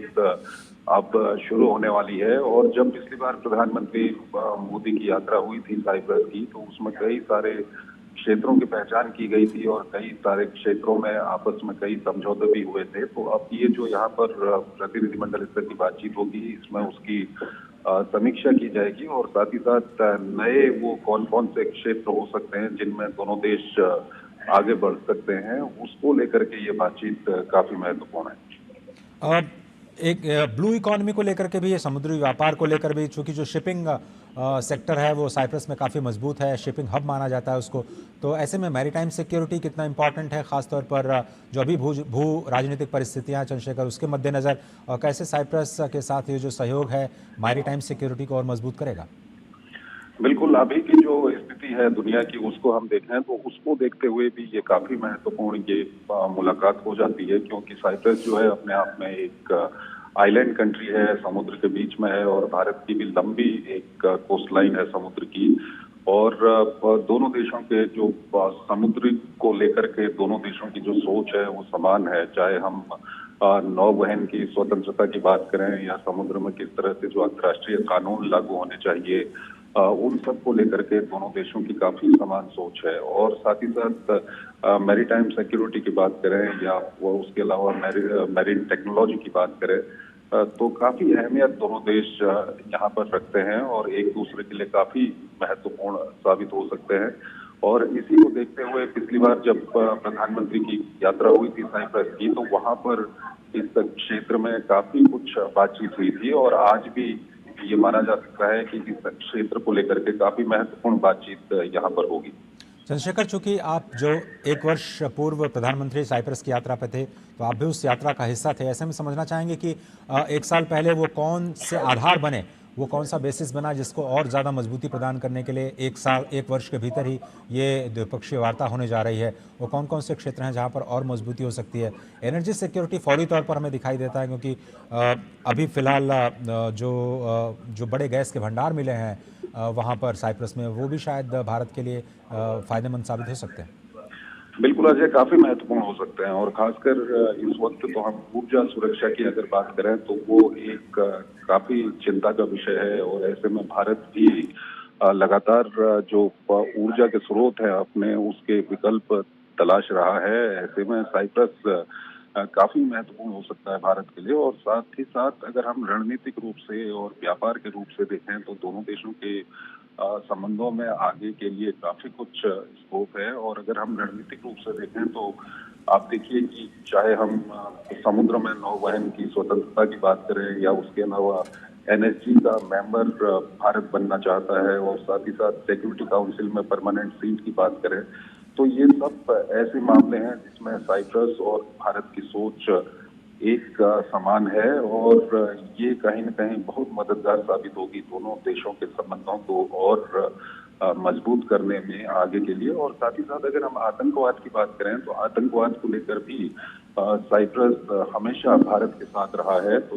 बातचीत अब शुरू होने वाली है। और जब पिछली बार प्रधानमंत्री मोदी की यात्रा हुई थी साइप्रस की, तो उसमें कई सारे क्षेत्रों की पहचान की गई थी और कई सारे क्षेत्रों में आपस में कई समझौते भी हुए थे। तो अब ये जो यहाँ पर प्रतिनिधिमंडल स्तर की बातचीत होगी, इसमें उसकी समीक्षा की जाएगी और साथ ही साथ नए वो कौन कौन से क्षेत्र हो सकते हैं जिनमें दोनों देश आगे बढ़ सकते हैं, उसको लेकर के ये बातचीत काफी महत्वपूर्ण है। अब एक ब्लू इकोनॉमी को लेकर के भी, ये समुद्री व्यापार को लेकर भी, चूंकि जो शिपिंग सेक्टर है वो साइप्रस में काफ़ी मजबूत है, शिपिंग हब माना जाता है उसको। तो ऐसे में मैरीटाइम सिक्योरिटी कितना इंपॉर्टेंट है, खासतौर पर जो अभी भू राजनीतिक परिस्थितियां चंद्रशेखर, उसके मद्देनज़र कैसे साइप्रस के साथ ये जो सहयोग है मैरीटाइम सिक्योरिटी को और मजबूत करेगा? बिल्कुल, अभी की जो स्थिति है दुनिया की, उसको हम देखें तो उसको देखते हुए भी ये काफी महत्वपूर्ण ये मुलाकात हो जाती है, क्योंकि साइप्रस जो है अपने आप में एक आइलैंड कंट्री है, समुद्र के बीच में है और भारत की भी लंबी एक कोस्ट लाइन है समुद्र की। और दोनों देशों के जो समुद्र को लेकर के दोनों देशों की जो सोच है वो समान है, चाहे हम नौवहन की स्वतंत्रता की बात करें या समुद्र में किस तरह से जो अंतर्राष्ट्रीय कानून लागू होने चाहिए, उन सब को लेकर के दोनों देशों की काफी समान सोच है। और साथ ही साथ मैरीटाइम सिक्योरिटी की बात करें या वो उसके अलावा मैरीन टेक्नोलॉजी की बात करें, तो काफी अहमियत दोनों देश यहाँ पर रखते हैं और एक दूसरे के लिए काफी महत्वपूर्ण साबित हो सकते हैं। और इसी को देखते हुए पिछली बार जब प्रधानमंत्री की यात्रा हुई थी साइप्रस की, तो वहां पर इस क्षेत्र में काफी कुछ बातचीत हुई थी और आज भी ये माना जा सकता है कि इस क्षेत्र को लेकर के काफी महत्वपूर्ण बातचीत यहाँ पर होगी। चंद्रशेखर, चूंकि आप जो एक वर्ष पूर्व प्रधानमंत्री साइप्रस की यात्रा पे थे, तो आप भी उस यात्रा का हिस्सा थे। ऐसे में समझना चाहेंगे कि एक साल पहले वो कौन से आधार बने, वो कौन सा बेसिस बना जिसको और ज़्यादा मजबूती प्रदान करने के लिए एक वर्ष के भीतर ही ये द्विपक्षीय वार्ता होने जा रही है? वो कौन कौन से क्षेत्र हैं जहाँ पर और मजबूती हो सकती है? एनर्जी सिक्योरिटी फौरी तौर पर हमें दिखाई देता है, क्योंकि अभी फिलहाल जो बड़े गैस के भंडार मिले हैं वहाँ पर साइप्रस में, वो भी शायद भारत के लिए फायदेमंद साबित हो सकते हैं। बिल्कुल अजय, काफी महत्वपूर्ण हो सकते हैं और खासकर इस वक्त तो हम ऊर्जा सुरक्षा की अगर बात करें तो वो एक काफी चिंता का विषय है। और ऐसे में भारत भी लगातार जो ऊर्जा के स्रोत है अपने, उसके विकल्प तलाश रहा है। ऐसे में साइप्रस काफी महत्वपूर्ण हो सकता है भारत के लिए। और साथ ही साथ अगर हम रणनीतिक रूप से और व्यापार के रूप से देखें तो दोनों देशों के संबंधों में आगे के लिए काफी कुछ स्कोप है। और अगर हम रणनीतिक रूप से देखें तो आप देखिए कि चाहे हम समुद्र में नौवहन की स्वतंत्रता की बात करें या उसके अलावा एनएसजी का मेंबर भारत बनना चाहता है और साथ ही साथ सिक्योरिटी काउंसिल में परमानेंट सीट की बात करें, तो ये सब ऐसे मामले हैं जिसमें साइप्रस और भारत की सोच एक समान है। और ये कहीं न कहीं बहुत मददगार साबित होगी दोनों देशों के संबंधों को और मजबूत करने में आगे के लिए। और साथ ही साथ अगर हम आतंकवाद की बात करें तो आतंकवाद को लेकर भी साइप्रस हमेशा भारत के साथ रहा है। तो